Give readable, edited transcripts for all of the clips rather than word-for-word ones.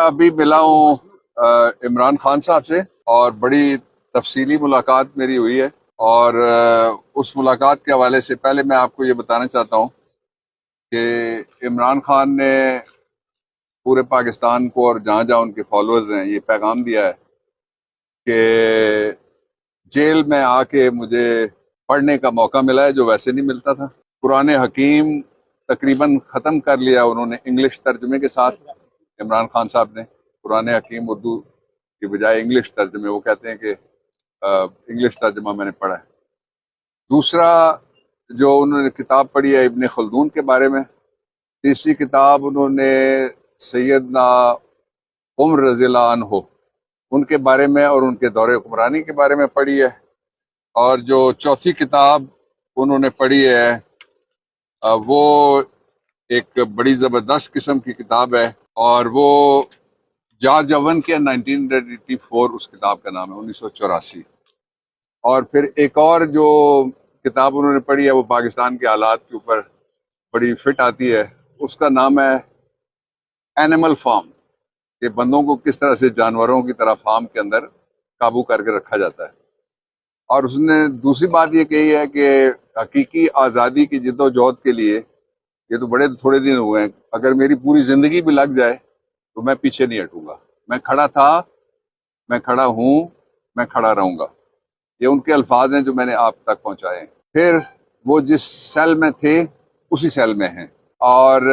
अभी मिला हूँ इमरान खान साहब से और बड़ी तफसीली मुलाकात मेरी हुई है। और उस मुलाकात के हवाले से पहले मैं आपको ये बताना चाहता हूँ कि इमरान खान ने पूरे पाकिस्तान को और जहाँ जहाँ उनके फॉलोअर्स हैं ये पैगाम दिया है कि जेल में आके मुझे पढ़ने का मौका मिला है जो वैसे नहीं मिलता था। कुरान हकीम तकरीबन ख़त्म कर लिया उन्होंने इंग्लिश तर्जुमे के साथ। इमरान खान साहब ने कुरान हकीम उर्दू की बजाय इंग्लिश तर्जुमे, वो कहते हैं कि इंग्लिश तर्जुमा मैंने पढ़ा है। दूसरा जो उन्होंने किताब पढ़ी है इब्न खल्दून के बारे में। तीसरी किताब उन्होंने सैयदना उमर रज़ियल्लाहु अन्हु उनके बारे में और उनके दौरे हुक्मरानी के बारे में पढ़ी है। और जो चौथी किताब उन्होंने पढ़ी है वो एक बड़ी ज़बरदस्त किस्म की किताब है और वो जॉर्ज ओवन के 1984 उस किताब का नाम है, 1984। और फिर एक और जो किताब उन्होंने पढ़ी है वो पाकिस्तान के हालात के ऊपर बड़ी फिट आती है, उसका नाम है एनिमल फार्म, कि बंदों को किस तरह से जानवरों की तरह फार्म के अंदर काबू करके रखा जाता है। और उसने दूसरी बात ये कही है कि हकीकी आज़ादी की जिद्दोजहद के लिए ये तो बड़े थोड़े दिन हुए हैं, अगर मेरी पूरी ज़िंदगी भी लग जाए तो मैं पीछे नहीं हटूंगा। मैं खड़ा था, मैं खड़ा हूँ, मैं खड़ा रहूंगा। ये उनके अल्फाज हैं जो मैंने आप तक पहुंचाए हैं। फिर वो जिस सेल में थे उसी सेल में हैं और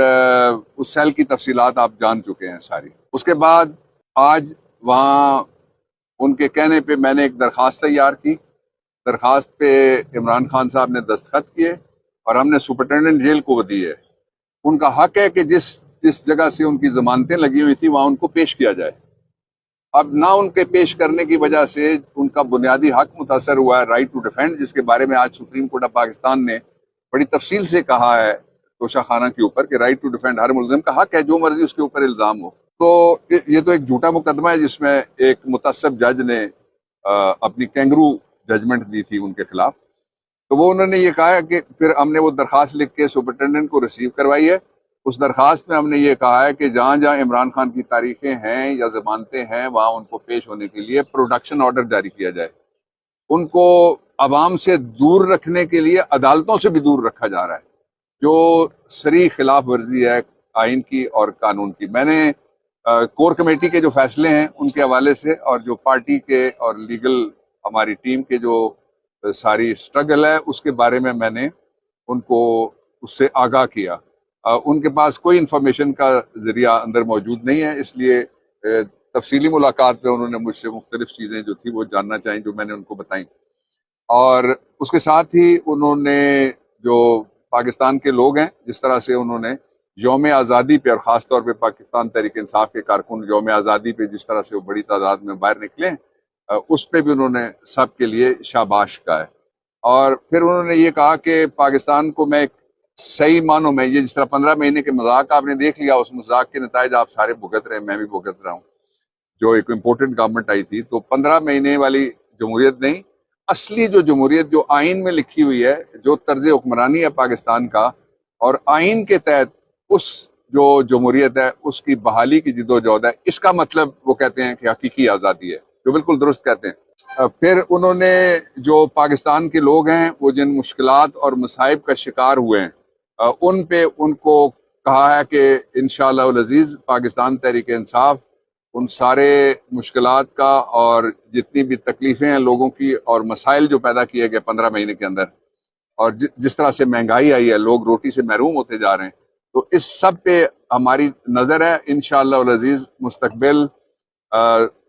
उस सेल की तफसीलात आप जान चुके हैं सारी। उसके बाद आज वहाँ उनके कहने पे मैंने एक दरख्वास्त तैयार की। दरख्वास्त पे इमरान खान साहब ने दस्तखत किए और हमने सुपरिटेंडेंट जेल को दी है। उनका हक है कि जिस जगह से उनकी जमानतें लगी हुई थी वहाँ उनको पेश किया जाए। अब ना उनके पेश करने की वजह से उनका बुनियादी हक मुतासर हुआ है, राइट टू डिफेंड, जिसके बारे में आज सुप्रीम कोर्ट ऑफ पाकिस्तान ने बड़ी तफसील से कहा है तोशा खाना के ऊपर कि राइट टू डिफेंड हर मुलजिम का हक है, जो मर्जी उसके ऊपर इल्ज़ाम हो। तो ये तो एक झूठा मुकदमा है जिसमें एक मुतअस्सिब जज ने अपनी कैंगरू जजमेंट दी थी उनके खिलाफ। तो वो उन्होंने ये कहा है कि फिर हमने वो दरख्वास्त लिख के सुपरिटेंडेंट को रिसीव करवाई है। उस दरख्वास्त में हमने ये कहा है कि जहाँ जहाँ इमरान खान की तारीखें हैं या जमानतें हैं वहाँ उनको पेश होने के लिए प्रोडक्शन ऑर्डर जारी किया जाए। उनको अवाम से दूर रखने के लिए अदालतों से भी दूर रखा जा रहा है, जो सरी खिलाफ वर्जी है आइन की और कानून की। मैंने कोर कमेटी के जो फैसले हैं उनके हवाले से और जो पार्टी के और लीगल हमारी टीम के जो सारी स्ट्रगल है उसके बारे में मैंने उनको उससे आगाह किया। उनके पास कोई इंफॉर्मेशन का जरिया अंदर मौजूद नहीं है, इसलिए तफसीली मुलाकात में उन्होंने मुझसे मुख्तलिफ चीज़ें जो थी वो जानना चाहिए जो मैंने उनको बताई। और उसके साथ ही उन्होंने जो पाकिस्तान के लोग हैं जिस तरह से उन्होंने यौम आज़ादी पे और ख़ास तौर पे पाकिस्तान तहरीक इंसाफ के कारकुन यौम आज़ादी पे जिस तरह से वो बड़ी तादाद में बाहर निकले, उस पे भी उन्होंने सब के लिए शाबाश कहा है। और फिर उन्होंने ये कहा कि पाकिस्तान को मैं सही मानों में, ये जिस तरह 15 महीने के मजाक आपने देख लिया, उस मजाक के नताइज आप सारे भुगत रहे हैं, मैं भी भुगत रहा हूँ। जो एक इम्पोर्टेंट गवर्नमेंट आई थी तो 15 महीने वाली जमहूरियत नहीं, असली जो जमहूरियत जो आइन में लिखी हुई है, जो तर्ज हुक्मरानी है पाकिस्तान का, और आइन के तहत उस जो जमहूरियत है उसकी बहाली की जिद्दोजहद है, इसका मतलब वो कहते हैं कि हकीकी आज़ादी है, जो बिल्कुल दुरुस्त कहते हैं। फिर उन्होंने जो पाकिस्तान के लोग हैं वो जिन मुश्किलात और मसाइब का शिकार हुए हैं उन पे उनको कहा है कि इंशाअल्लाह अज़ीज़ पाकिस्तान तहरीक इंसाफ उन सारे मुश्किलात का और जितनी भी तकलीफ़ें हैं लोगों की और मसाइल जो पैदा किए गए 15 महीने के अंदर, और जिस तरह से महंगाई आई है, लोग रोटी से महरूम होते जा रहे हैं, तो इस सब पे हमारी नज़र है। इंशाअल्लाह अज़ीज़ मुस्तकबिल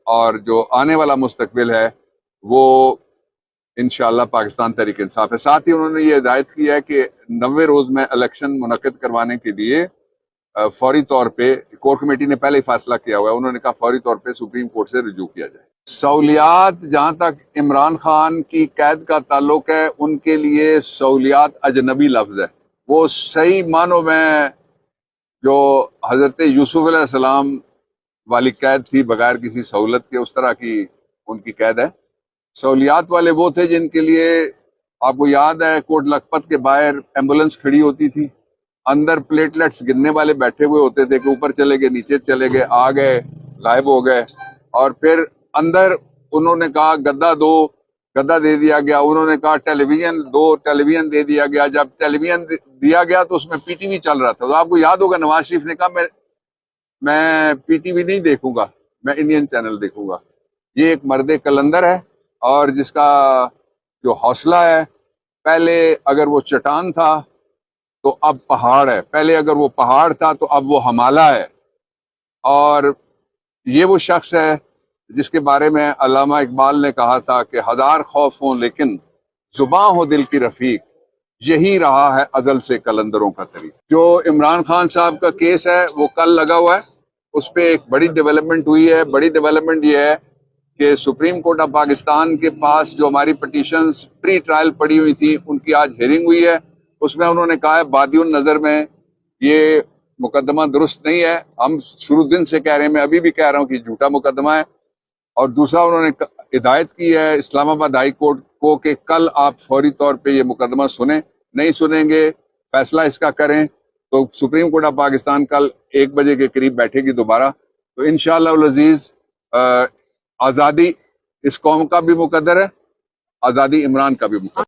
और जो आने वाला मुस्तकबिल है वो इंशाअल्लाह पाकिस्तान तहरीक इंसाफ है। साथ ही उन्होंने ये हिदायत की है कि 90 रोज़ में इलेक्शन मुनक्किद करवाने के लिए फौरी तौर पे कोर कमेटी ने पहले ही फैसला किया हुआ है, उन्होंने कहा फौरी तौर पे सुप्रीम कोर्ट से रिजू किया जाए। सहूलियात, जहाँ तक इमरान खान की कैद का ताल्लुक है, उनके लिए सहूलियात अजनबी लफ्ज़ है। वो सही मानों में जो हज़रत यूसुफ अलैहिस्सलाम वाली कैद थी बगैर किसी सहूलत के, उस तरह की उनकी कैद है। सहूलियात वाले वो थे जिनके लिए आपको याद है कोट लखपत के बाहर एम्बुलेंस खड़ी होती थी, अंदर प्लेटलेट्स गिनने वाले बैठे हुए होते थे कि ऊपर चले गए, नीचे चले गए, आ गए, غائب ہو گئے. اور پھر اندر انہوں نے کہا گدا دو، گدا دے دیا گیا. انہوں نے کہا ٹیلی ویژن دو، ٹیلی ویژن دے دیا گیا. جب ٹیلی ویژن دیا گیا تو اس میں پی ٹی وی چل رہا تھا. تو آپ کو یاد ہوگا نواز شریف نے کہا میں پی ٹی وی نہیں دیکھوں گا، میں انڈین چینل دیکھوں گا. یہ ایک مرد کلندر ہے اور جس کا جو حوصلہ ہے، پہلے اگر وہ چٹان تھا تو اب پہاڑ ہے، پہلے اگر وہ پہاڑ تھا تو اب وہ ہمالا ہے. اور یہ وہ شخص ہے جس کے بارے میں علامہ اقبال نے کہا تھا کہ ہزار خوف ہوں لیکن زباں ہو دل کی رفیق، یہی رہا ہے ازل سے کلندروں کا طریق. جو عمران خان صاحب کا کیس ہے وہ کل لگا ہوا ہے، اس پہ ایک بڑی ڈیولپمنٹ ہوئی ہے. بڑی ڈیولپمنٹ یہ ہے کہ سپریم کورٹ آف پاکستان کے پاس جو ہماری پٹیشنز پری ٹرائل پڑی ہوئی تھی ان کی آج ہیئرنگ ہوئی ہے. اس میں انہوں نے کہا ہے بادی النظر میں یہ مقدمہ درست نہیں ہے. ہم شروع دن سے کہہ رہے ہیں، میں ابھی بھی کہہ رہا ہوں کہ جھوٹا مقدمہ ہے. اور دوسرا انہوں نے ہدایت کی ہے اسلام آباد ہائی کورٹ کو کہ کل آپ فوری طور پہ یہ مقدمہ سنیں. نہیں سنیں گے، فیصلہ اس کا کریں تو سپریم کورٹ آف پاکستان کل 1 بجے کے قریب بیٹھے گی دوبارہ. تو انشاءاللہ العزیز آزادی اس قوم کا بھی مقدر ہے، آزادی عمران کا بھی مقدر ہے.